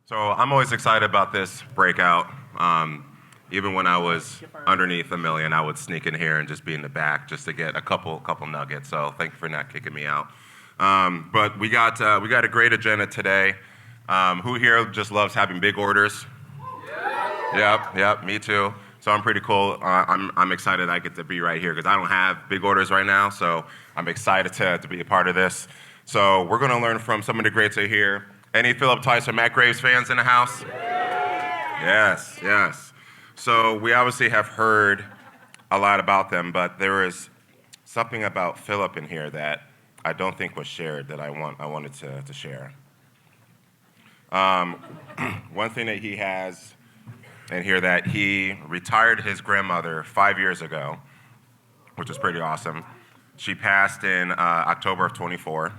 So I'm always excited about this breakout. Even when I was underneath a million, I would sneak in here and just be in the back just to get a couple nuggets. So thank you for not kicking me out. But we got a great agenda today. Who here just loves having big orders? Yep, me too. So I'm pretty cool. I'm excited I get to be right here because I don't have big orders right now. So I'm excited to be a part of this. So we're going to learn from some of the greats are here. Any Philip Tice or Matt Graves fans in the house? Yes. So we obviously have heard a lot about them, but there is something about Philip in here that I don't think was shared that I wanted to share. One thing that he has in here that he retired his grandmother 5 years ago, which is pretty awesome. She passed in October of 24.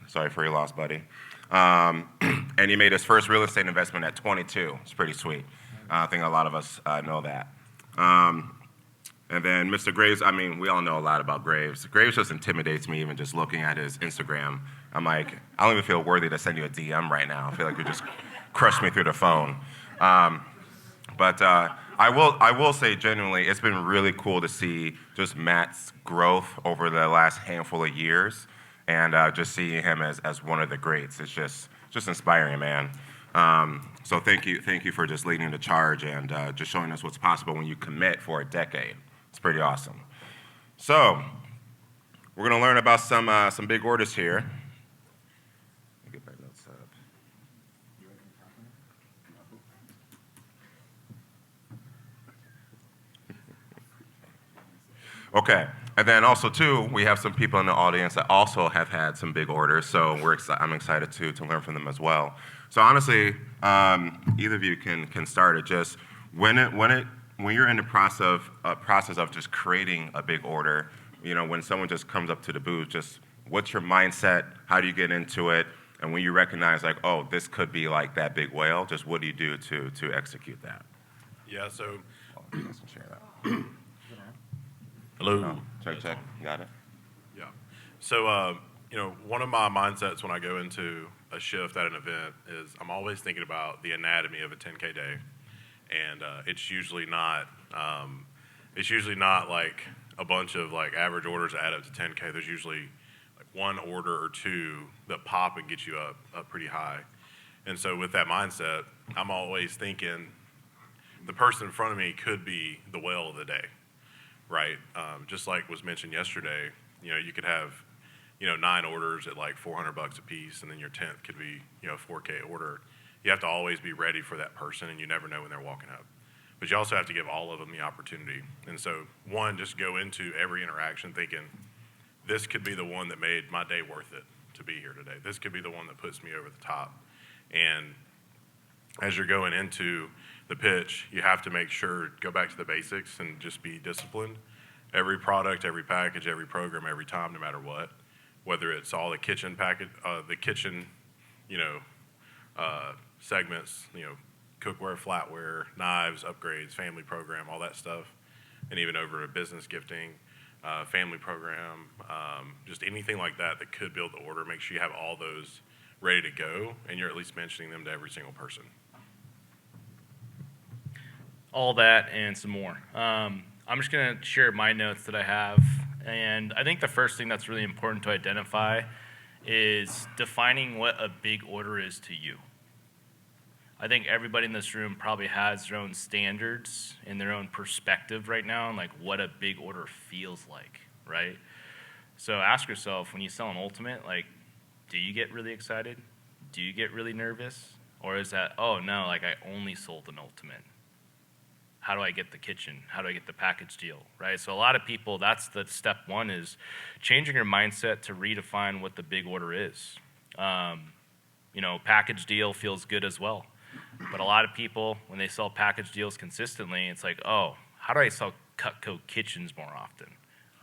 Sorry for your loss, buddy. And he made his first real estate investment at 22. It's pretty sweet. I think a lot of us know that. And then Mr. Graves, I mean, we all know a lot about Graves. Graves just intimidates me even just looking at his Instagram. I'm like, I don't even feel worthy to send you a DM right now. I feel like you just crushed me through the phone. But I will say genuinely, it's been really cool to see just Matt's growth over the last handful of years. And just seeing him as one of the greats, it's just inspiring, man. So thank you for just leading the charge and just showing us what's possible when you commit for a decade. It's pretty awesome. So we're gonna learn about some big orders here. Let me get my notes up. Okay. And then also, too, we have some people in the audience that also have had some big orders, so I'm excited to learn from them as well. So honestly, either of you can start it. Just when you're in the process of just creating a big order, when someone just comes up to the booth, just what's your mindset? How do you get into it? And when you recognize like, oh, this could be like that big whale, just what do you do to execute that? Yeah. So. Oh, you guys can share that. Hello. Oh, check. Got it. Yeah. So, one of my mindsets when I go into a shift at an event is I'm always thinking about the anatomy of a 10K day, and it's usually not like a bunch of like average orders add up to 10K. There's usually like one order or two that pop and get you up pretty high. And so with that mindset, I'm always thinking the person in front of me could be the whale of the day. Right, just like was mentioned yesterday, you could have, 9 orders at like $400 a piece, and then your 10th could be, a 4K order. You have to always be ready for that person, and you never know when they're walking up. But you also have to give all of them the opportunity. And so, one, just go into every interaction thinking, this could be the one that made my day worth it to be here today. This could be the one that puts me over the top. And as you're going into the pitch, you have to make sure, go back to the basics and just be disciplined. Every product, every package, every program, every time, no matter what, whether it's all the kitchen package, segments, cookware, flatware, knives, upgrades, family program, all that stuff, and even over to business gifting, family program, just anything like that that could build the order. Make sure you have all those ready to go, and you're at least mentioning them to every single person. All that and some more. I'm just going to share my notes that I have. And I think the first thing that's really important to identify is defining what a big order is to you. I think everybody in this room probably has their own standards and their own perspective right now on like what a big order feels like, right? So ask yourself, when you sell an ultimate, like, do you get really excited? Do you get really nervous? Or is that, oh no, like I only sold an ultimate. How do I get the kitchen? How do I get the package deal, right? So a lot of people, that's the step one, is changing your mindset to redefine what the big order is. Package deal feels good as well. But a lot of people, when they sell package deals consistently, it's like, oh, how do I sell Cutco kitchens more often,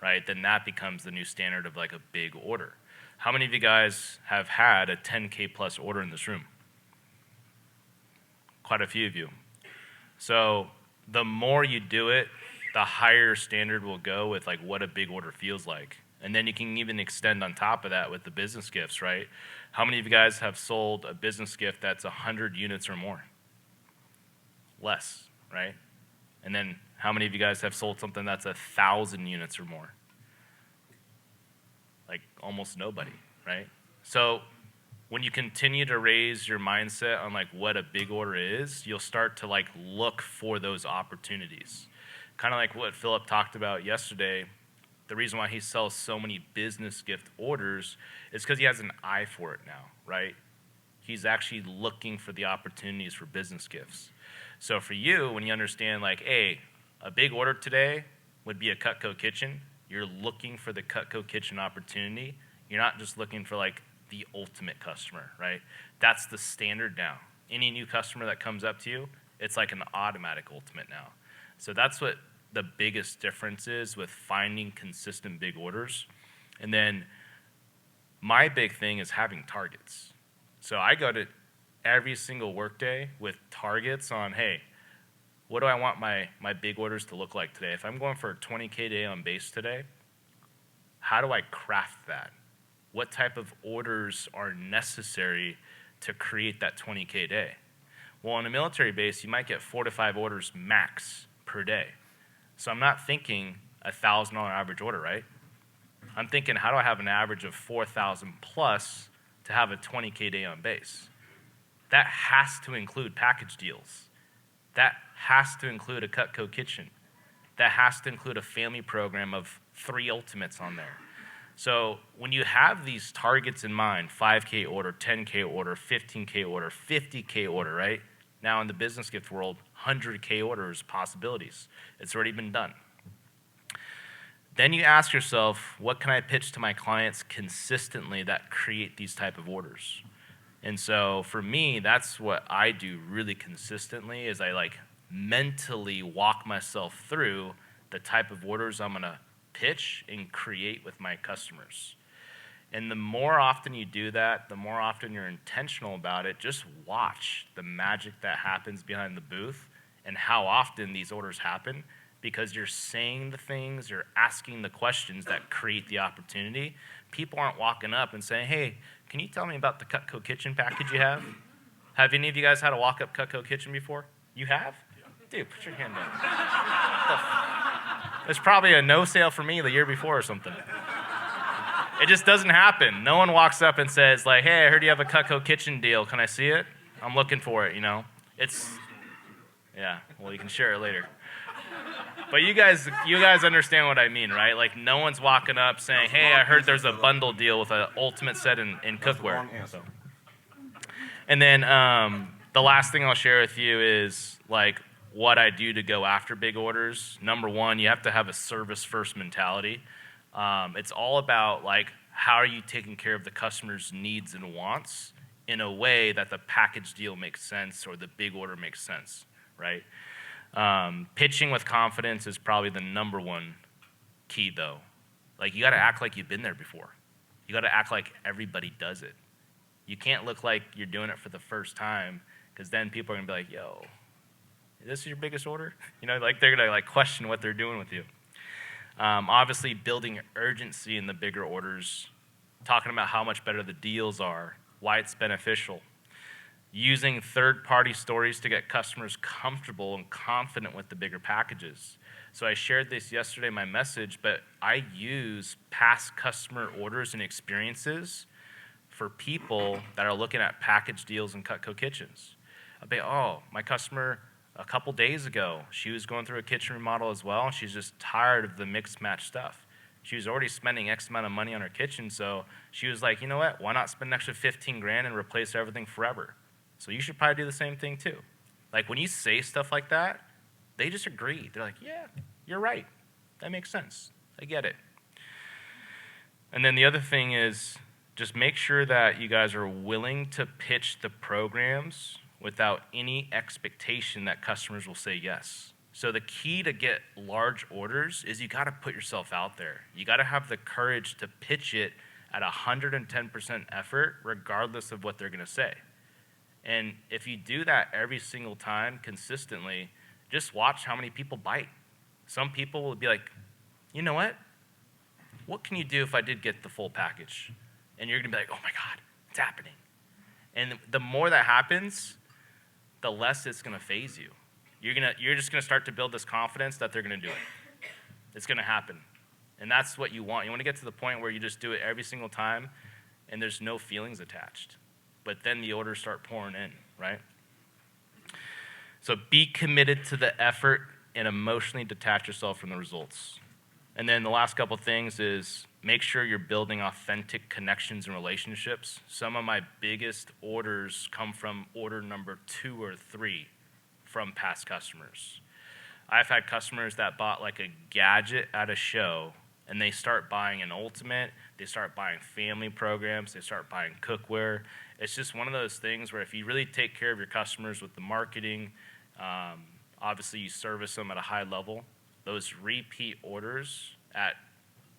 right? Then that becomes the new standard of like a big order. How many of you guys have had a 10K plus order in this room? Quite a few of you. So the more you do it, the higher standard will go with like what a big order feels like. And then you can even extend on top of that with the business gifts, right? How many of you guys have sold a business gift that's 100 units or more? Less, right? And then how many of you guys have sold something that's 1,000 units or more? Like almost nobody, right? So when you continue to raise your mindset on like what a big order is, you'll start to like look for those opportunities. Kind of like what Philip talked about yesterday. The reason why he sells so many business gift orders is because he has an eye for it now, right? He's actually looking for the opportunities for business gifts. So for you, when you understand like, hey, a big order today would be a Cutco kitchen, you're looking for the Cutco kitchen opportunity. You're not just looking for like the ultimate customer, right? That's the standard now. Any new customer that comes up to you, it's like an automatic ultimate now. So that's what the biggest difference is with finding consistent big orders. And then my big thing is having targets. So I go to every single workday with targets on, hey, what do I want my big orders to look like today? If I'm going for a 20K day on base today, how do I craft that? What type of orders are necessary to create that 20K day? Well, on a military base, you might get 4 to 5 orders max per day. So I'm not thinking $1,000 average order, right? I'm thinking, how do I have an average of 4,000 plus to have a 20K day on base? That has to include package deals. That has to include a Cutco kitchen. That has to include a family program of 3 ultimates on there. So when you have these targets in mind, 5K order, 10K order, 15K order, 50K order, right? Now in the business gift world, 100K orders possibilities. It's already been done. Then you ask yourself, what can I pitch to my clients consistently that create these type of orders? And so for me, that's what I do really consistently is I like mentally walk myself through the type of orders I'm gonna pitch and create with my customers. And the more often you do that, the more often you're intentional about it, just watch the magic that happens behind the booth and how often these orders happen because you're saying the things, you're asking the questions that create the opportunity. People aren't walking up and saying, hey, can you tell me about the Cutco kitchen package you have? Have any of you guys had a walk-up Cutco kitchen before? You have? Yeah. Dude, put your hand up. There's probably a no sale for me the year before or something. It just doesn't happen. No one walks up and says, like, hey, I heard you have a Cutco kitchen deal. Can I see it? I'm looking for it, you know? Yeah, well, you can share it later. But you guys understand what I mean, right? Like, no one's walking up saying, hey, I heard there's a bundle deal with an ultimate set in cookware. So. And then the last thing I'll share with you is, like, what I do to go after big orders. Number one, you have to have a service-first mentality. It's all about like how are you taking care of the customer's needs and wants in a way that the package deal makes sense or the big order makes sense, right? Pitching with confidence is probably the number one key though. Like you got to act like you've been there before. You got to act like everybody does it. You can't look like you're doing it for the first time because then people are gonna be like, yo, this is your biggest order? You know, like they're gonna like question what they're doing with you. Obviously, building urgency in the bigger orders, talking about how much better the deals are, why it's beneficial, using third-party stories to get customers comfortable and confident with the bigger packages. So I shared this yesterday in my message, but I use past customer orders and experiences for people that are looking at package deals in Cutco kitchens. I'll be, oh, my customer a couple days ago, she was going through a kitchen remodel as well, and she's just tired of the mixed match stuff. She was already spending X amount of money on her kitchen, so she was like, you know what, why not spend an extra 15 grand and replace everything forever? So you should probably do the same thing too. Like when you say stuff like that, they just agree. They're like, yeah, you're right. That makes sense. I get it. And then the other thing is just make sure that you guys are willing to pitch the programs without any expectation that customers will say yes. So the key to get large orders is you got to put yourself out there. You got to have the courage to pitch it at 110% effort regardless of what they're going to say. And if you do that every single time consistently, just watch how many people bite. Some people will be like, you know what? what can you do if I did get the full package? And you're going to be like, oh my God, it's happening. And the more that happens, the less it's going to phase you. You're just going to start to build this confidence that they're going to do it. It's going to happen. And that's what you want. You want to get to the point where you just do it every single time and there's no feelings attached. But then the orders start pouring in, right? So be committed to the effort and emotionally detach yourself from the results. And then the last couple things is make sure you're building authentic connections and relationships. Some of my biggest orders come from order number 2 or 3 from past customers. I've had customers that bought like a gadget at a show, and they start buying an Ultimate, they start buying family programs, they start buying cookware. It's just one of those things where if you really take care of your customers with the marketing, obviously you service them at a high level, those repeat orders at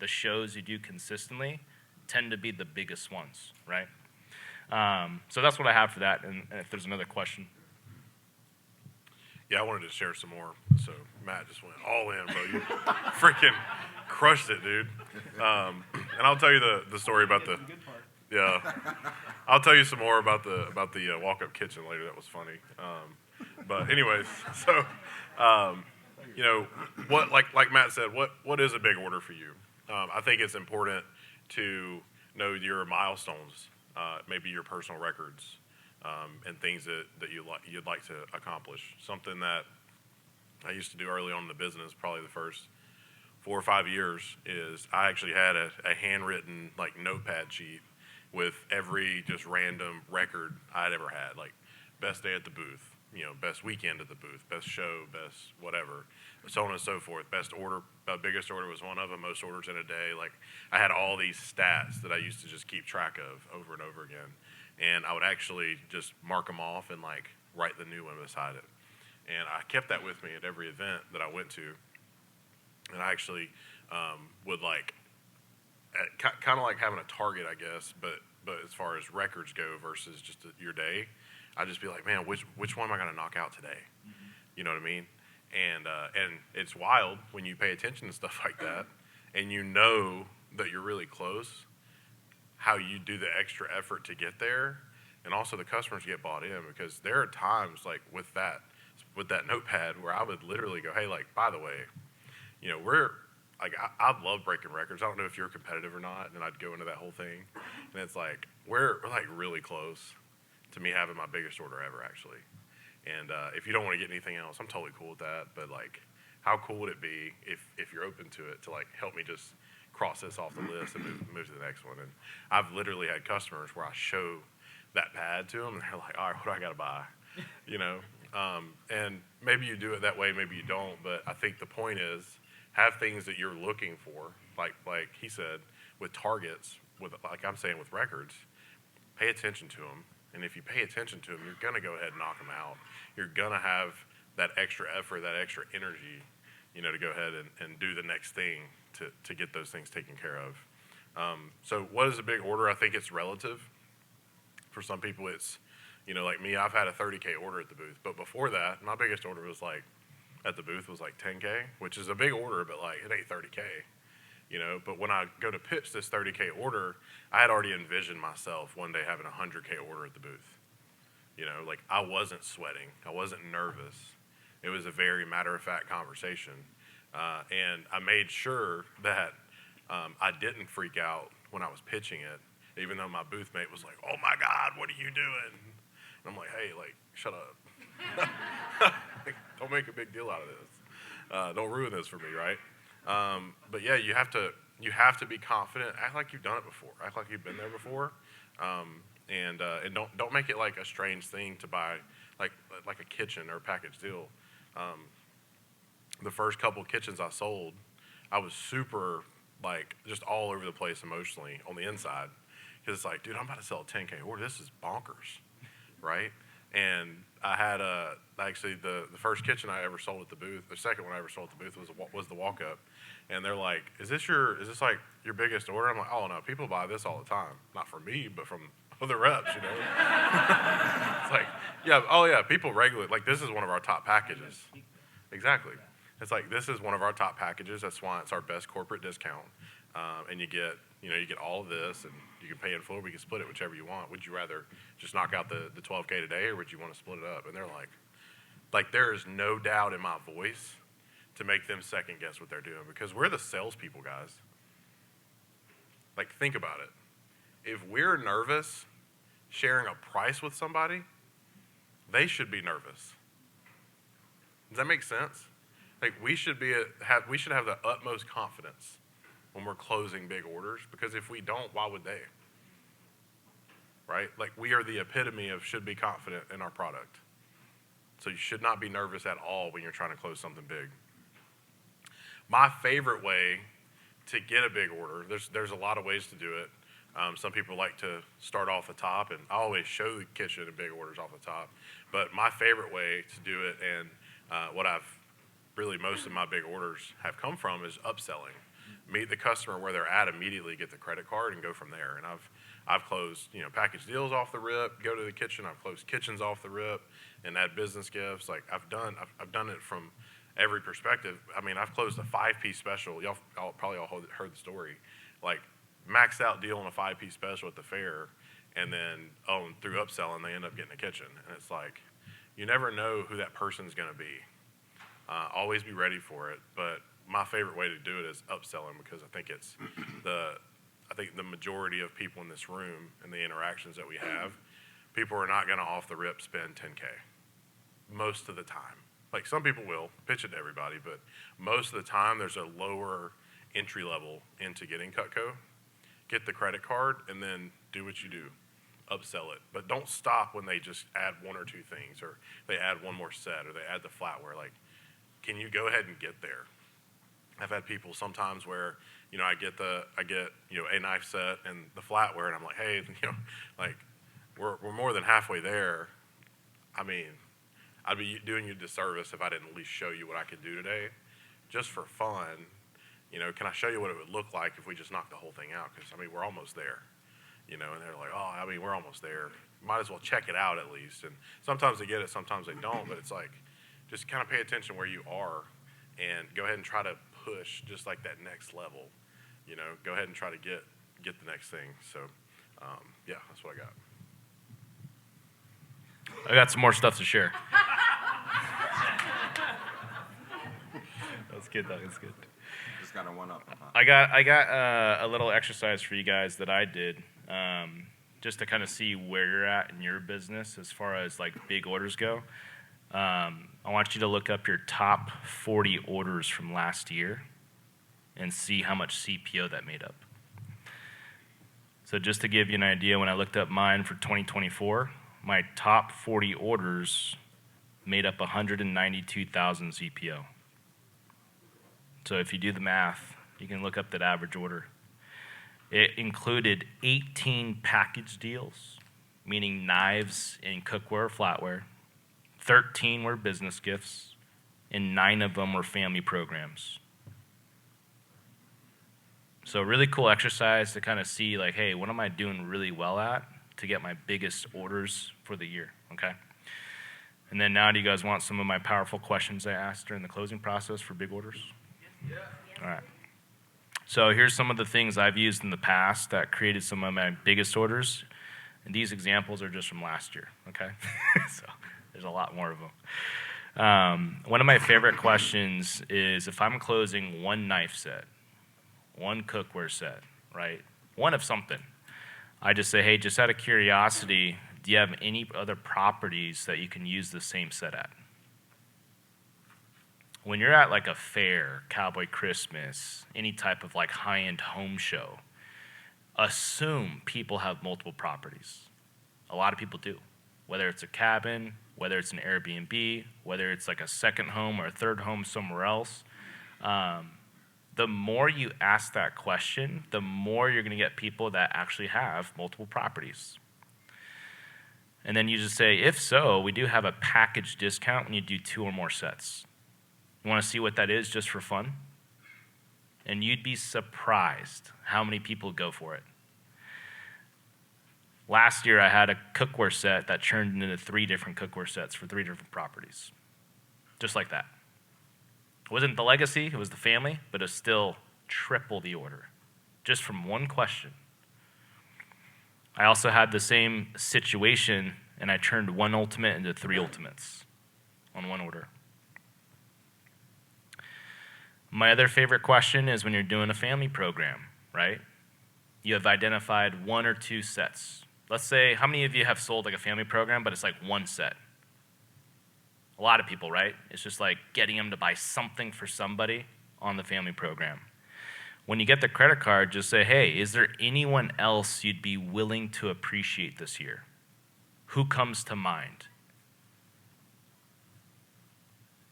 the shows you do consistently tend to be the biggest ones, right? So that's what I have for that, and if there's another question. Yeah, I wanted to share some more. So Matt just went all in, bro. You freaking crushed it, dude. And I'll tell you the story about the. Yeah, I'll tell you some more about the walk-up kitchen later. That was funny. But anyways, so you know what? Like Matt said, what is a big order for you? I think it's important to know your milestones, maybe your personal records. And things that you'd like to accomplish. Something that I used to do early on in the business, probably the first 4 or 5 years, is I actually had a handwritten like notepad sheet with every just random record I'd ever had, like best day at the booth, best weekend at the booth, best show, best whatever, so on and so forth. Best order, biggest order was one of them, most orders in a day. Like I had all these stats that I used to just keep track of over and over again. And I would actually just mark them off and like write the new one beside it. And I kept that with me at every event that I went to. And I actually would like, kind of like having a target, I guess, but as far as records go versus just your day, I'd just be like, man, which one am I going to knock out today? Mm-hmm. You know what I mean? And it's wild when you pay attention to stuff like that and you know that you're really close, how you do the extra effort to get there, and also the customers get bought in, because there are times like with that notepad where I would literally go, hey, like, by the way, we're like, I love breaking records. I don't know if you're competitive or not, and I'd go into that whole thing, and it's like we're like really close to me having my biggest order ever, actually. And if you don't want to get anything else, I'm totally cool with that. But like, how cool would it be if you're open to it to like help me just cross this off the list and move to the next one? And I've literally had customers where I show that pad to them and they're like, all right, what do I got to buy? And maybe you do it that way, maybe you don't, but I think the point is have things that you're looking for, like he said, with targets, like I'm saying with records, pay attention to them. And if you pay attention to them, you're going to go ahead and knock them out. You're going to have that extra effort, that extra energy, to go ahead and do the next thing to get those things taken care of. So what is a big order? I think it's relative. For some people, it's, like me, I've had a 30K order at the booth. But before that, my biggest order was like, at the booth was like 10K, which is a big order, but like it ain't 30K. But when I go to pitch this 30K order, I had already envisioned myself one day having a 100K order at the booth. Like I wasn't sweating. I wasn't nervous. It was a very matter-of-fact conversation. And I made sure that I didn't freak out when I was pitching it, even though my booth mate was like, oh my God, what are you doing? And I'm like, hey, like, shut up. Don't make a big deal out of this. Don't ruin this for me, right? But yeah, you have to be confident. Act like you've done it before. Act like you've been there before. And don't make it like a strange thing to buy, like a kitchen or a package deal. The first couple kitchens I sold, I was super like just all over the place emotionally on the inside, because it's like, dude, I'm about to sell a 10K order. This is bonkers, right? And I had actually the first kitchen I ever sold at the booth. The second one I ever sold at the booth was the walk up, and they're like, is this like your biggest order? I'm like, oh no, people buy this all the time, not from me, but from other reps, It's like, yeah, oh yeah, people regularly, like, this is one of our top packages. Exactly. It's like, this is one of our top packages. That's why it's our best corporate discount. and you get all of this, and you can pay in full, or we can split it whichever you want. Would you rather just knock out the 12K today, or would you want to split it up? And they're like there is no doubt in my voice to make them second guess what they're doing, because we're the salespeople, guys. Like, think about it. If we're nervous sharing a price with somebody, they should be nervous. Does that make sense? Like, we should have the utmost confidence when we're closing big orders, because if we don't, why would they? Right? Like, we are the epitome of should be confident in our product. So you should not be nervous at all when you're trying to close something big. My favorite way to get a big order, there's a lot of ways to do it. Some people like to start off the top, and I always show the kitchen and big orders off the top. But my favorite way to do it, and what most of my big orders have come from, is upselling. Meet the customer where they're at immediately, get the credit card, and go from there. And I've closed package deals off the rip. Go to the kitchen. I've closed kitchens off the rip, and add business gifts. Like, I've done it from every perspective. I mean, I've closed a 5-piece special. Y'all probably all heard the story. Like, maxed out deal on a 5-piece special at the fair, and then through upselling they end up getting a kitchen. And it's like, you never know who that person's going to be. Always be ready for it. But my favorite way to do it is upselling, because I think it's the majority of people in this room and the interactions that we have, people are not going to off the rip spend 10K most of the time. Like, some people will pitch it to everybody, but most of the time there's a lower entry level into getting Cutco. Get the credit card, and then do what you do. Upsell it. But don't stop when they just add 1 or 2 things, or they add one more set, or they add the flatware. Like, can you go ahead and get there? I've had people sometimes where, I get a knife set and the flatware, and I'm like, hey, like, we're more than halfway there. I mean, I'd be doing you a disservice if I didn't at least show you what I could do today, just for fun. Can I show you what it would look like if we just knocked the whole thing out? Because, we're almost there, and they're like, we're almost there. Might as well check it out at least. And sometimes they get it, sometimes they don't, but it's like, just kind of pay attention where you are and go ahead and try to push just like that next level. Go ahead and try to get the next thing. So, yeah, that's what I got. I got some more stuff to share. That's good, though. That's good. Just got a one-up. I got a little exercise for you guys that I did, just to kind of see where you're at in your business as far as like big orders go. I want you to look up your top 40 orders from last year and see how much CPO that made up. So just to give you an idea, when I looked up mine for 2024, my top 40 orders made up 192,000 CPO. So if you do the math, you can look up that average order. It included 18 package deals, meaning knives and cookware, flatware. 13 were business gifts, and 9 of them were family programs. So really cool exercise to kind of see, like, hey, what am I doing really well at to get my biggest orders for the year, okay? And then now, do you guys want some of my powerful questions I asked during the closing process for big orders? Yeah. All right. So here's some of the things I've used in the past that created some of my biggest orders. And these examples are just from last year, okay? So there's a lot more of them. One of my favorite questions is if I'm closing one knife set, one cookware set, right? One of something. I just say, hey, just out of curiosity, do you have any other properties that you can use the same set at? When you're at like a fair, Cowboy Christmas, any type of like high-end home show, assume people have multiple properties. A lot of people do. Whether it's a cabin, whether it's an Airbnb, whether it's like a second home or a third home somewhere else. The more you ask that question, the more you're going to get people that actually have multiple properties. And then you just say, if so, we do have a package discount when you do 2 or more sets. You want to see what that is just for fun? And you'd be surprised how many people go for it. Last year, I had a cookware set that turned into 3 different cookware sets for 3 different properties. Just like that. It wasn't the legacy, it was the family, but it was still triple the order. just from one question. I also had the same situation, and I turned one ultimate into 3 ultimates on one order. My other favorite question is when you're doing a family program, right? You have identified 1 or 2 sets. Let's say, how many of you have sold like a family program, but it's like 1 set? A lot of people, right? It's just like getting them to buy something for somebody on the family program. When you get the credit card, just say, hey, is there anyone else you'd be willing to appreciate this year? Who comes to mind?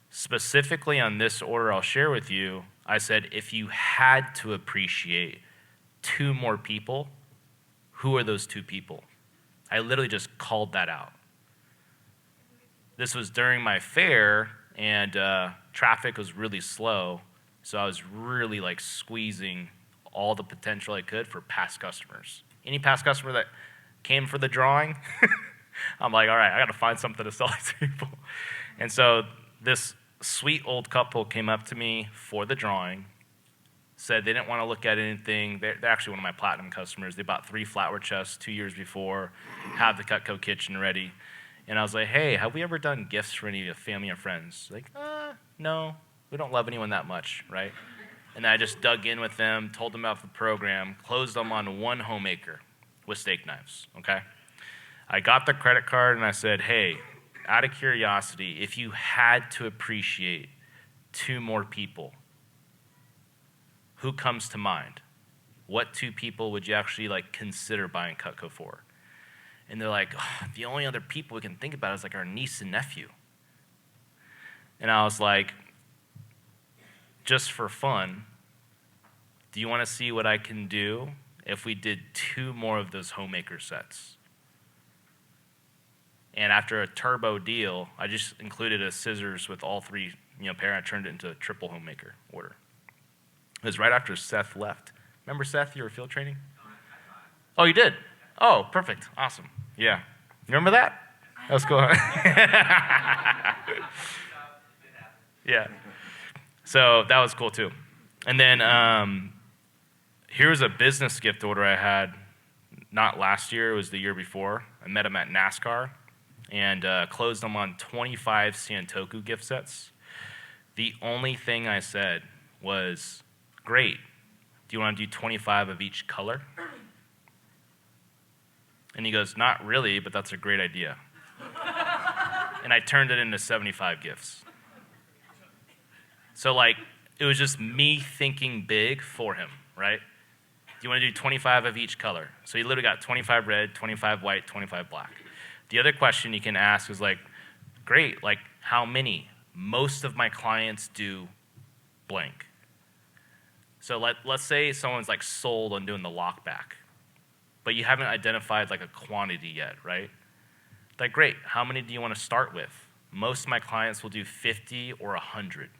Specifically on this order I'll share with you, I said if you had to appreciate 2 more people, who are those 2 people? I literally just called that out. This was during my fair, and traffic was really slow, so I was really like squeezing all the potential I could for past customers. Any past customer that came for the drawing, I'm like, all right, I got to find something to sell these people. And so this sweet old couple came up to me for the drawing, said they didn't want to look at anything. They're actually one of my platinum customers. They bought 3 flatware chests 2 years before, have the Cutco kitchen ready. And I was like, hey, have we ever done gifts for any of your family or friends? Like, no, we don't love anyone that much, right? And then I just dug in with them, told them about the program, closed them on 1 homemaker with steak knives, okay? I got the credit card and I said, hey, out of curiosity, if you had to appreciate 2 more people, who comes to mind? What 2 people would you actually like consider buying Cutco for? And they're like, oh, the only other people we can think about is like our niece and nephew. And I was like, just for fun, do you want to see what I can do if we did 2 more of those homemaker sets? And after a turbo deal, I just included a scissors with all 3, pair. I turned it into a triple homemaker order. It was right after Seth left. Remember Seth, you were field training? Oh, you did? Oh, perfect. Awesome. Yeah. You remember that? That was cool. Yeah. So that was cool too. And then here's a business gift order I had, not last year, it was the year before. I met him at NASCAR and closed them on 25 Santoku gift sets. The only thing I said was, great, do you want to do 25 of each color? And he goes, not really, but that's a great idea. And I turned it into 75 gifts. So like, it was just me thinking big for him, right? Do you want to do 25 of each color? So he literally got 25 red, 25 white, 25 black. The other question you can ask is like, great, like how many? Most of my clients do blank. So let's say someone's like sold on doing the lockback, but you haven't identified like a quantity yet, right? Like, great, how many do you want to start with? Most of my clients will do 50 or 100.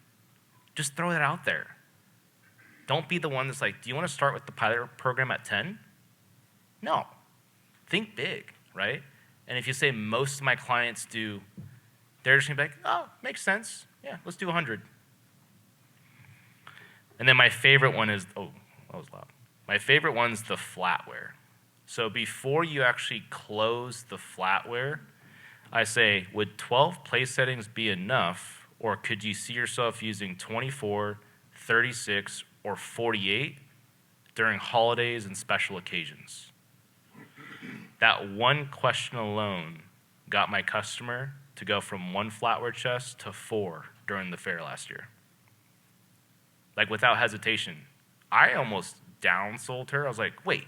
Just throw that out there. Don't be the one that's like, do you want to start with the pilot program at 10? No. Think big, right? And if you say most of my clients do, they're just going to be like, oh, makes sense. Yeah, let's do 100. And then my favorite one is, oh, that was loud. My favorite one's the flatware. So before you actually close the flatware, I say, would 12 place settings be enough, or could you see yourself using 24, 36, or 48 during holidays and special occasions? That one question alone got my customer to go from 1 flatware chest to 4 during the fair last year. Like without hesitation. I almost downsold her. I was like, wait,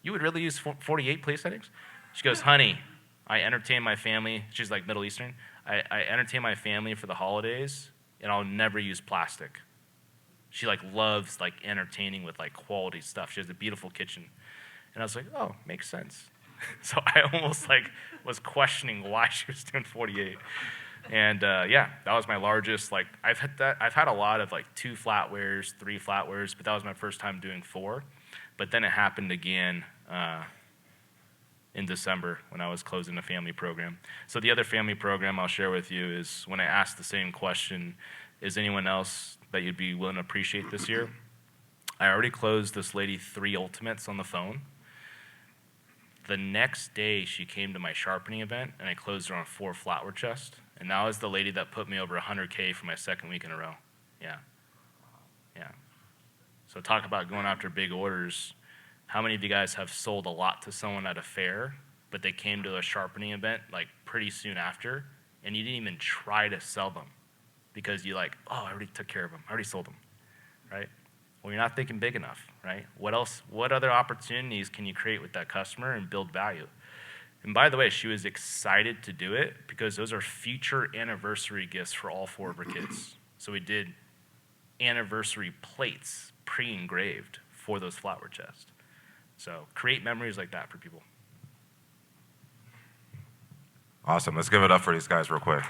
you would really use 48 place settings? She goes, honey, I entertain my family. She's like Middle Eastern. I entertain my family for the holidays, and I'll never use plastic. She like loves like entertaining with like quality stuff. She has a beautiful kitchen. And I was like, oh, makes sense. So I almost like was questioning why she was doing 48. And yeah, that was my largest. Like I've had a lot of like 2 flatwares, 3 flatwares, but that was my first time doing 4. But then it happened again in December when I was closing a family program. So the other family program I'll share with you is when I asked the same question, is anyone else that you'd be willing to appreciate this year? I already closed this lady 3 ultimates on the phone. The next day, she came to my sharpening event, and I closed her on 4 flatware chests. And that was the lady that put me over 100K for my 2nd week in a row. Yeah. Yeah. So talk about going after big orders. How many of you guys have sold a lot to someone at a fair, but they came to a sharpening event like pretty soon after, and you didn't even try to sell them because you like, oh, I already took care of them. I already sold them, right? Well, you're not thinking big enough, right? What else? What other opportunities can you create with that customer and build value? And by the way, she was excited to do it because those are future anniversary gifts for all 4 of her kids. So we did anniversary plates pre-engraved for those flatware chests. So create memories like that for people. Awesome. Let's give it up for these guys real quick.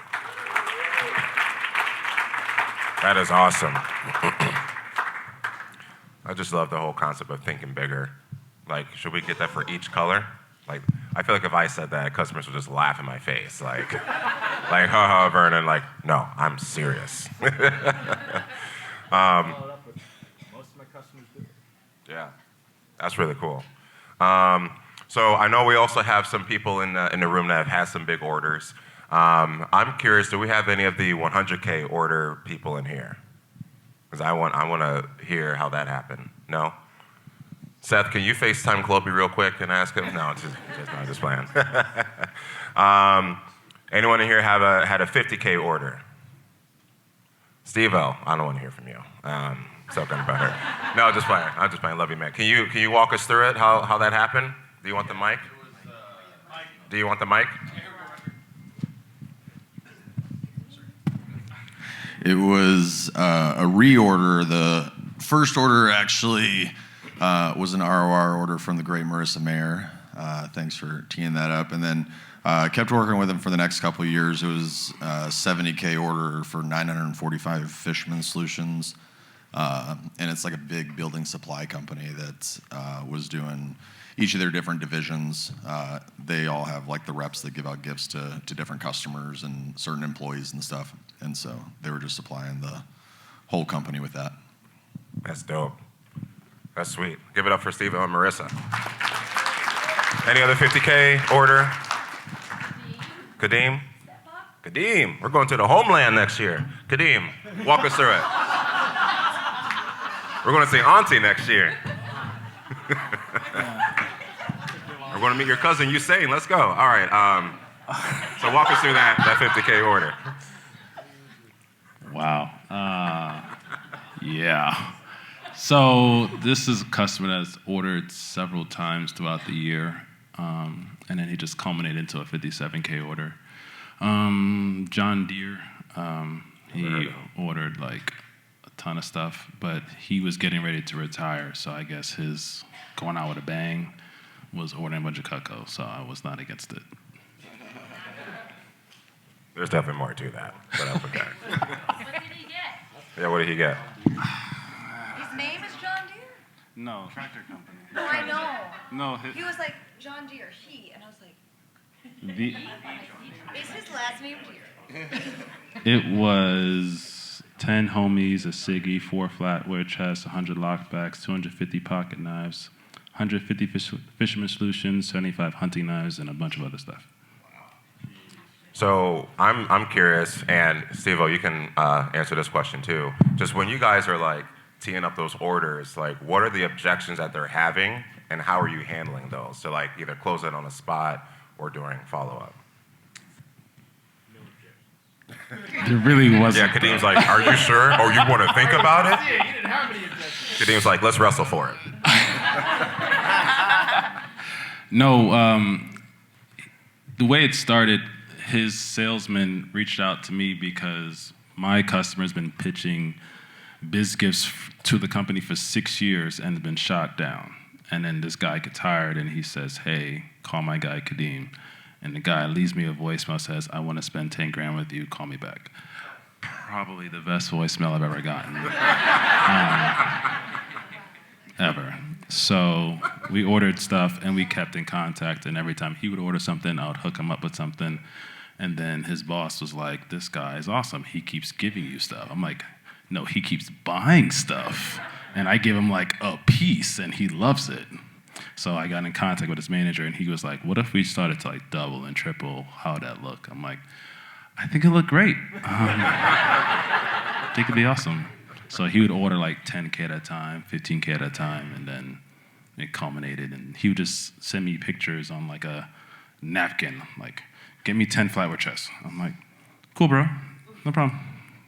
That is awesome. I just love the whole concept of thinking bigger. Like, should we get that for each color? Like, I feel like if I said that, customers would just laugh in my face. Like, haha, Vernon. Like, no, I'm serious. Most of my customers do. Yeah, that's really cool. So I know we also have some people in the room that have had some big orders. I'm curious, do we have any of the 100K order people in here? Because I want to hear how that happened. No? Seth, can you FaceTime Colby real quick and ask him? No, just playing. Anyone in here had a 50K order? Steve-O, I don't want to hear from you. So kind of better. No, just playing. I'm just playing. Love you, man. Can you walk us through it? How that happened? Do you want the mic? Do you want the mic? It was a reorder. The first order actually was an ROR order from the great Marissa Mayer. Thanks for teeing that up. And then kept working with him for the next couple of years. It was a 70K order for 945 Fishman Solutions. And it's like a big building supply company that was doing each of their different divisions. They all have like the reps that give out gifts to different customers and certain employees and stuff. And so they were just supplying the whole company with that. That's dope. That's sweet. Give it up for Steve and Marissa. Any other 50K order? Kadeem? Kadeem, we're going to the homeland next year. Kadeem, walk us through it. We're going to see Auntie next year. We're going to meet your cousin, Usain. Let's go. All right. So walk us through that 50K order. Wow. Yeah. So this is a customer that's ordered several times throughout the year, and then he just culminated into a 57K order. John Deere, he ordered like a ton of stuff, but he was getting ready to retire, so I guess his going out with a bang was ordering a bunch of Cutco, so I was not against it. There's definitely more to that, but that's okay. What did he get? Yeah, what did he get? His name is John Deere? No. Tractor company. No, I know. No. He was like, John Deere, he. And I was like, is his last name Deere? It was 10 homies, a Siggy, 4 flatware chests, 100 lockbacks, 250 pocket knives, 150 fisherman solutions, 75 hunting knives, and a bunch of other stuff. So I'm curious, and Steve-O, you can answer this question too. Just when you guys are like teeing up those orders, like what are the objections that they're having, and how are you handling those? So like either close it on the spot or during follow-up. There really wasn't. Yeah, Kadeem's like, are you sure? Oh, you want to think about it? Yeah, you didn't have any objections. Kadeem's like, let's wrestle for it. No, the way it started, his salesman reached out to me because my customer's been pitching biz gifts to the company for 6 years and been shot down. And then this guy gets hired and he says, hey, call my guy Kadeem. And the guy leaves me a voicemail, says, I want to spend 10 grand with you, call me back. Probably the best voicemail I've ever gotten. Ever. So we ordered stuff and we kept in contact, and every time he would order something, I would hook him up with something. And then his boss was like, this guy is awesome. He keeps giving you stuff. I'm like, no, he keeps buying stuff. And I give him like a piece, and he loves it. So I got in contact with his manager, and he was like, what if we started to like double and triple? How would that look? I'm like, I think it looked great. I think it'd be awesome. So he would order like 10K at a time, 15K at a time, and then it culminated. And he would just send me pictures on like a napkin, like, get me 10 flatware chests. I'm like, cool, bro, no problem,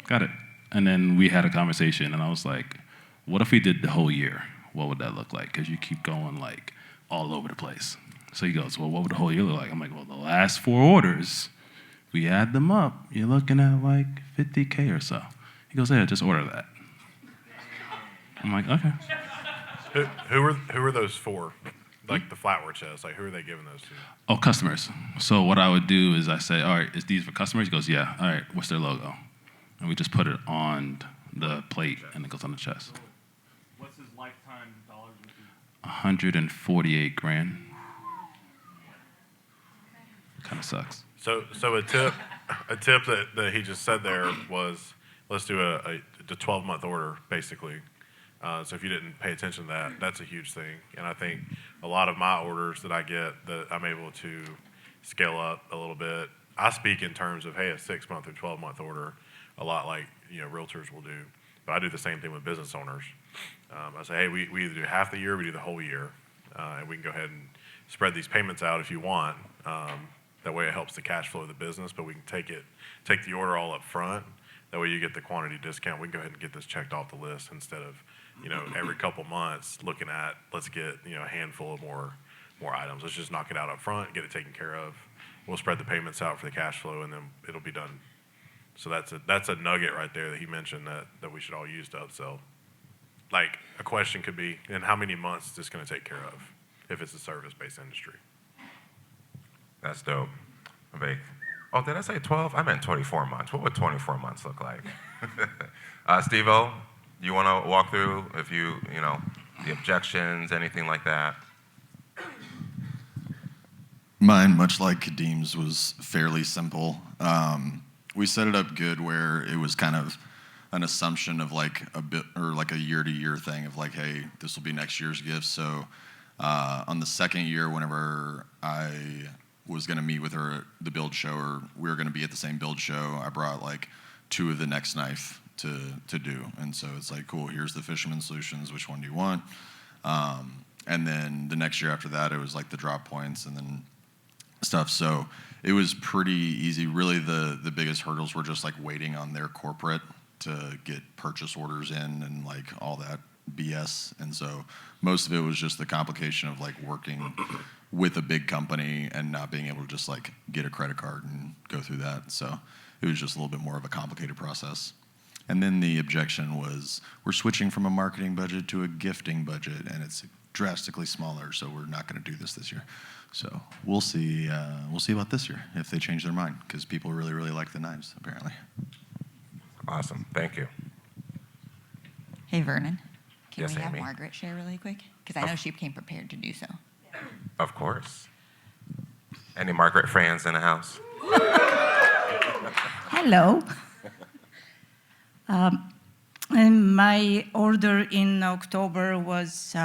got it. And then we had a conversation, and I was like, what if we did the whole year? What would that look like? Because you keep going like all over the place. So he goes, well, what would the whole year look like? I'm like, well, the last 4 orders, we add them up, you're looking at like 50K or so. He goes, yeah, just order that. I'm like, okay. Who are those for? Like the flatware chests, like who are they giving those to? Oh, customers. So what I would do is I say, all right, is these for customers? He goes, yeah. All right, what's their logo? And we just put it on the plate, and it goes on the chest. What's his lifetime dollars with you? 148 grand. Kind of sucks. So a tip that he just said there was, let's do a 12-month order, basically. So if you didn't pay attention to that, that's a huge thing. And I think a lot of my orders that I get that I'm able to scale up a little bit, I speak in terms of, hey, a 6-month or 12-month order, a lot like realtors will do. But I do the same thing with business owners. I say, hey, we either do half the year or we do the whole year. And we can go ahead and spread these payments out if you want. That way it helps the cash flow of the business, but we can take the order all up front. That way you get the quantity discount. We can go ahead and get this checked off the list instead of, every couple months looking at, let's get, a handful of more items. Let's just knock it out up front, get it taken care of. We'll spread the payments out for the cash flow, and then it'll be done. So that's a nugget right there that he mentioned that we should all use to upsell. Like, a question could be, and how many months is this going to take care of if it's a service-based industry? That's dope. Vic. Oh, did I say 12? I meant 24 months. What would 24 months look like? Steve-O, you want to walk through if the objections, anything like that? Mine, much like Kadim's, was fairly simple. We set it up good where it was kind of an assumption of like a bit or like a year-to-year thing of like, hey, this will be next year's gift. So on the second year, whenever I was going to meet with her at the build show, or we were going to be at the same build show, I brought like 2 of the next knife to do. And so it's like, cool, here's the Fisherman Solutions, which one do you want? And then the next year after that, it was like the drop points and then stuff. So it was pretty easy. Really, the biggest hurdles were just like waiting on their corporate to get purchase orders in and like all that BS. And so most of it was just the complication of like working with a big company and not being able to just like get a credit card and go through that. So it was just a little bit more of a complicated process. And then the objection was, we're switching from a marketing budget to a gifting budget, and it's drastically smaller, so we're not going to do this year. So we'll see about this year if they change their mind, because people really, really like the knives, apparently. Awesome. Thank you. Hey, Vernon. Can Yes, we have Amy? Margaret share really quick? Because I know she came prepared to do so. Of course. Any Margaret fans in the house? Hello. And my order in October was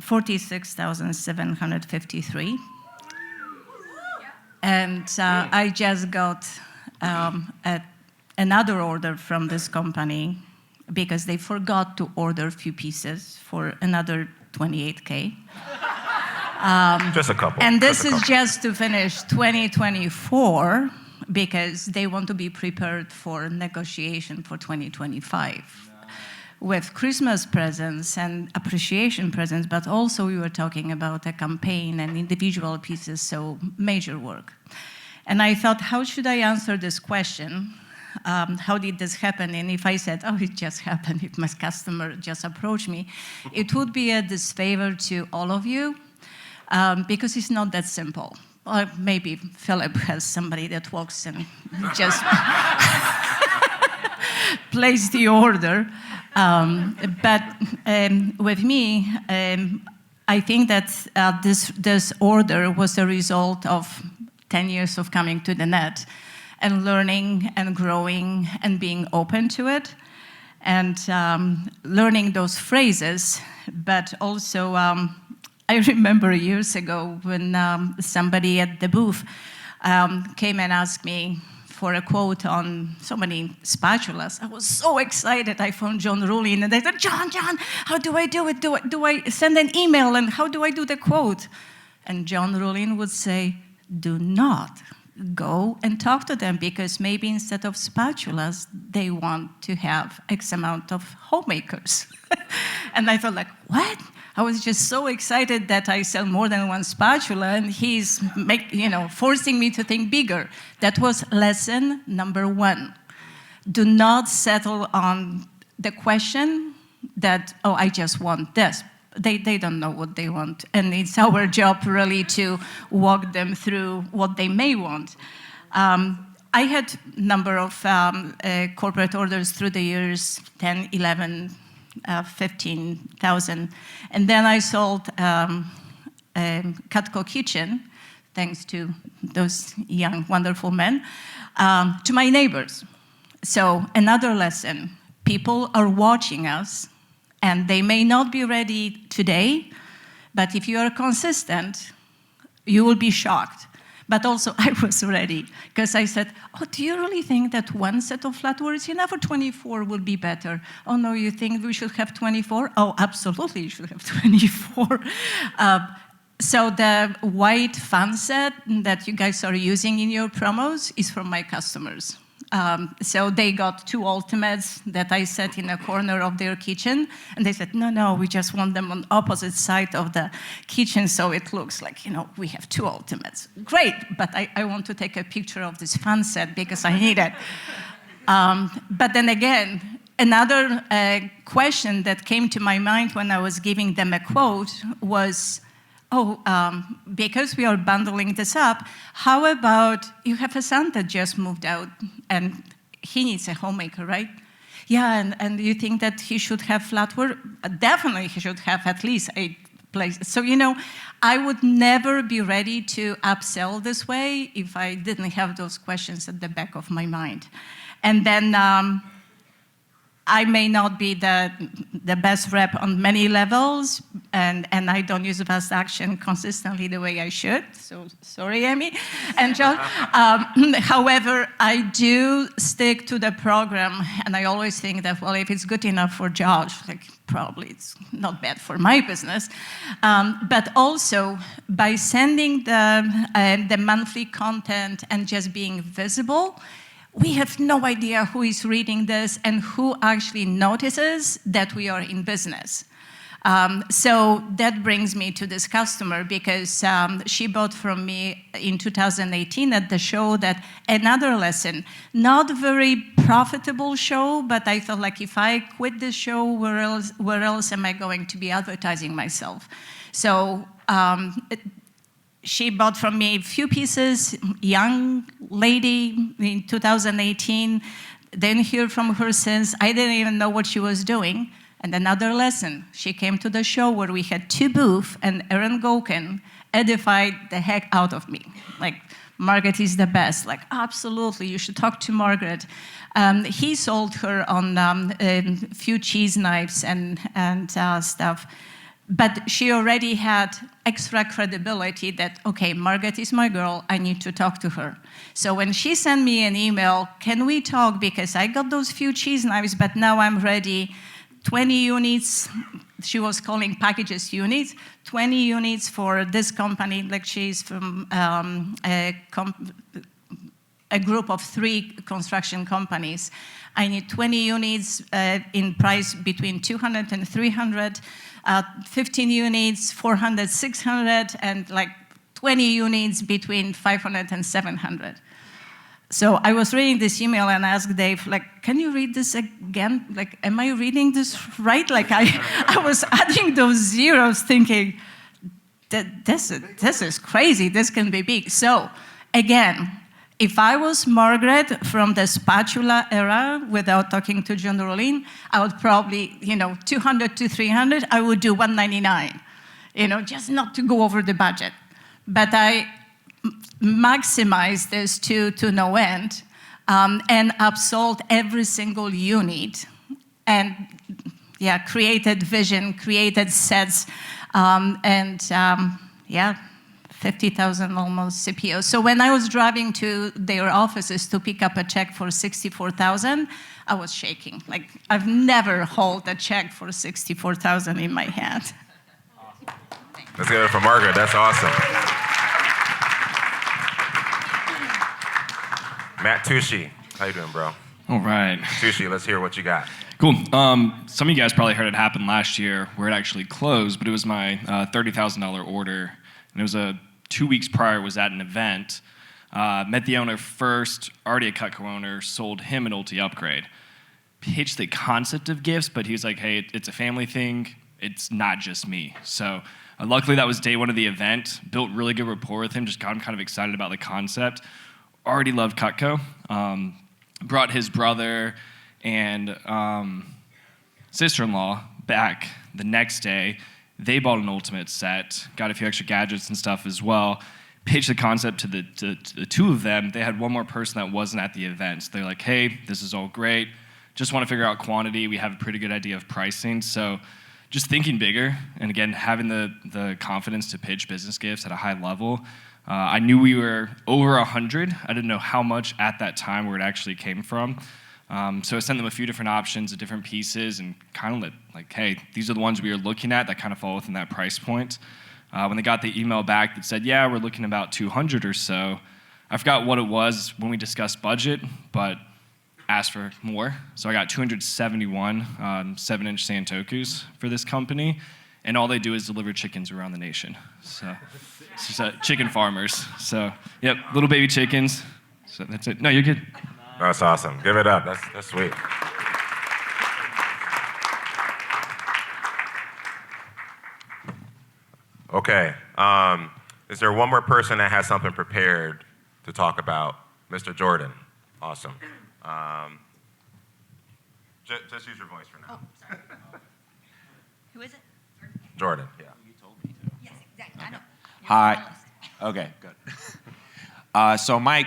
46,753. And I just got another order from this company because they forgot to order a few pieces for another 28K. Just a couple. And this is couple. just to finish 2024 because they want to be prepared for negotiation for 2025 with Christmas presents and appreciation presents, but also we were talking about a campaign and individual pieces, so major work. And I thought, how should I answer this question? How did this happen? And if I said, oh, it just happened, if my customer just approached me, it would be a disfavor to all of you because it's not that simple. Or maybe Philip has somebody that walks and just place the order. But with me, I think that this order was a result of 10 years of coming to the net and learning and growing and being open to it. and learning those phrases, but also I remember years ago when somebody at the booth came and asked me for a quote on so many spatulas. I was so excited. I phoned John Rulin, and I said, John, how do I do it? Do I send an email, and how do I do the quote? And John Rulin would say, do not go and talk to them, because maybe instead of spatulas, they want to have X amount of homemakers. And I felt like, what? I was just so excited that I sell more than one spatula, and he's forcing me to think bigger. That was lesson number 1. Do not settle on the question that, oh, I just want this. They don't know what they want, and it's our job really to walk them through what they may want. I had a number of corporate orders through the years, 10, 11, 15,000. And then I sold Cutco Kitchen, thanks to those young, wonderful men, to my neighbors. So another lesson, people are watching us, and they may not be ready today, but if you are consistent, you will be shocked. But also, I was ready, because I said, oh, do you really think that one set of flatwares, for 24 will be better? Oh, no, you think we should have 24? Oh, absolutely, you should have 24. So the white fan set that you guys are using in your promos is from my customers. So they got 2 ultimates that I set in a corner of their kitchen, and they said, no, we just want them on opposite side of the kitchen, so it looks like, we have 2 ultimates. Great, but I want to take a picture of this fan set because I need it. But then again, another question that came to my mind when I was giving them a quote was, because we are bundling this up, how about you have a son that just moved out and he needs a homemaker, right? Yeah, and you think that he should have flatware? Definitely he should have at least 8 places. So, I would never be ready to upsell this way if I didn't have those questions at the back of my mind. And then I may not be the best rep on many levels, and I don't use fast action consistently the way I should. So sorry, Amy and John. However, I do stick to the program, and I always think that, well, if it's good enough for Josh, probably it's not bad for my business. But also, by sending the monthly content and just being visible, we have no idea who is reading this and who actually notices that we are in business. So that brings me to this customer, because she bought from me in 2018 at the show, that another lesson, not very profitable show, but I felt like if I quit this show, where else am I going to be advertising myself? So she bought from me a few pieces, young lady in 2018, didn't hear from her since. I didn't even know what she was doing. And another lesson, she came to the show where we had 2 booths, and Aaron Goken edified the heck out of me. Margaret is the best. Absolutely, you should talk to Margaret. He sold her on a few cheese knives and stuff. But she already had extra credibility that, okay, Margaret is my girl, I need to talk to her. So when she sent me an email, can we talk, because I got those few cheese knives, but now I'm ready, 20 units, she was calling packages units, 20 units for this company, she's from a group of 3 construction companies. I need 20 units in price between 200 and 300, 15 units, 400, 600, and 20 units between 500 and 700. So I was reading this email and asked Dave, can you read this again? Am I reading this right? I was adding those zeros thinking, this is crazy, this can be big. So again, if I was Margaret from the spatula era, without talking to John Rolin, I would probably, 200 to 300, I would do 199, just not to go over the budget. But I maximized this to no end, and upsold every single unit and yeah, created vision, created sets, yeah, 50,000 almost CPOs. So when I was driving to their offices to pick up a check for 64,000, I was shaking. Like, I've never held a check for 64,000 in my hand. Let's get it for Margaret. That's awesome. Matt Tucci, how you doing, bro? All right. Tucci, let's hear what you got. Cool. Some of you guys probably heard it happen last year where it actually closed, but it was my $30,000 order. And it was 2 weeks prior, was at an event. Met the owner first, already a Cutco owner, sold him an Ulti upgrade. Pitched the concept of gifts, but he was like, hey, it's a family thing. It's not just me. So luckily that was day one of the event. Built really good rapport with him, just got him kind of excited about the concept. Already loved Cutco. Brought his brother and sister-in-law back the next day. They bought an Ultimate set, got a few extra gadgets and stuff as well. Pitched the concept to the two of them. They had one more person that wasn't at the event. So they're like, hey, this is all great. Just want to figure out quantity. We have a pretty good idea of pricing. So just thinking bigger, and again, having the confidence to pitch business gifts at a high level. I knew we were over 100. I didn't know how much at that time where it actually came from. So I sent them a few different options of different pieces and kind of like, hey, these are the ones we were looking at that kind of fall within that price point. When they got the email back that said, yeah, we're looking about 200 or so, I forgot what it was when we discussed budget, but asked for more. So I got 271 7-inch Santokus for this company, and all they do is deliver chickens around the nation. So it's just chicken farmers. So, yep, little baby chickens. So that's it. No, you're good. That's awesome. Give it up. That's sweet. Okay. Is there one more person that has something prepared to talk about? Mr. Jordan. Awesome. Just use your voice for now. Oh, sorry. Who is it? Jordan. Yeah. Yes, exactly. I know. Hi. Okay, good. So my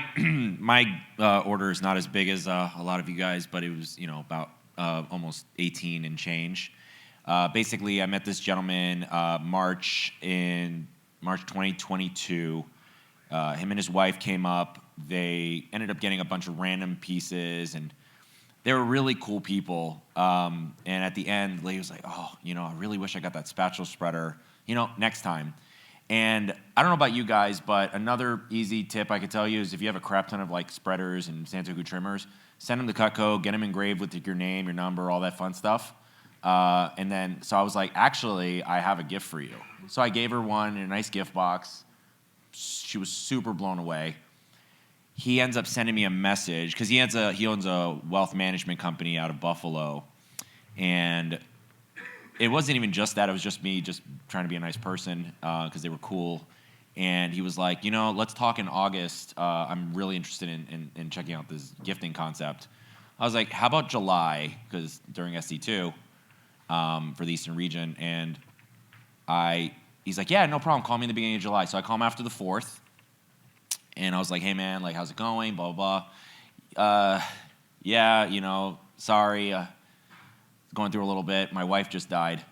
order is not as big as a lot of you guys, but it was about almost 18 and change. Basically, I met this gentleman March 2022. Him and his wife came up. They ended up getting a bunch of random pieces, and they were really cool people. And at the end, Lee was like, "Oh, I really wish I got that spatula spreader. Next time." And I don't know about you guys, but another easy tip I could tell you is if you have a crap ton of like spreaders and Santoku trimmers, send them to Cutco, get them engraved with your name, your number, all that fun stuff. And then, so I was like, actually, I have a gift for you. So I gave her one in a nice gift box. She was super blown away. He ends up sending me a message because he owns a wealth management company out of Buffalo, and it wasn't even just that. It was just me just trying to be a nice person because they were cool. And he was like, let's talk in August. I'm really interested in checking out this gifting concept. I was like, how about July? Because during SC2 for the Eastern region. And he's like, yeah, no problem. Call me in the beginning of July. So I call him after the 4th. And I was like, hey, man, like, how's it going? Blah, blah, blah. Yeah, sorry. Going through a little bit. My wife just died.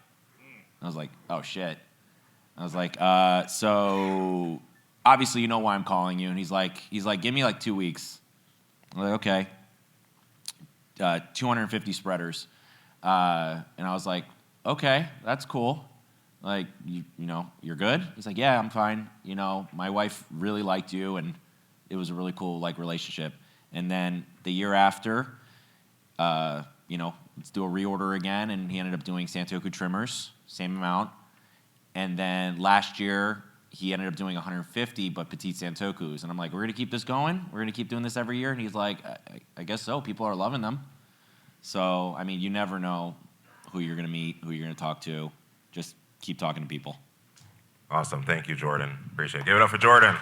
I was like, oh, shit. I was like, so obviously you know why I'm calling you. And he's like, give me like 2 weeks. I'm like, okay. 250 spreaders. And I was like, okay, that's cool. Like, you're good? He's like, yeah, I'm fine. My wife really liked you, and it was a really cool, like, relationship. And then the year after, let's do a reorder again, and he ended up doing Santoku trimmers, same amount. And then last year, he ended up doing 150, but petite Santokus. And I'm like, we're going to keep this going? We're going to keep doing this every year? And he's like, I guess so. People are loving them. So, I mean, you never know who you're going to meet, who you're going to talk to. Just keep talking to people. Awesome. Thank you, Jordan. Appreciate it. Give it up for Jordan.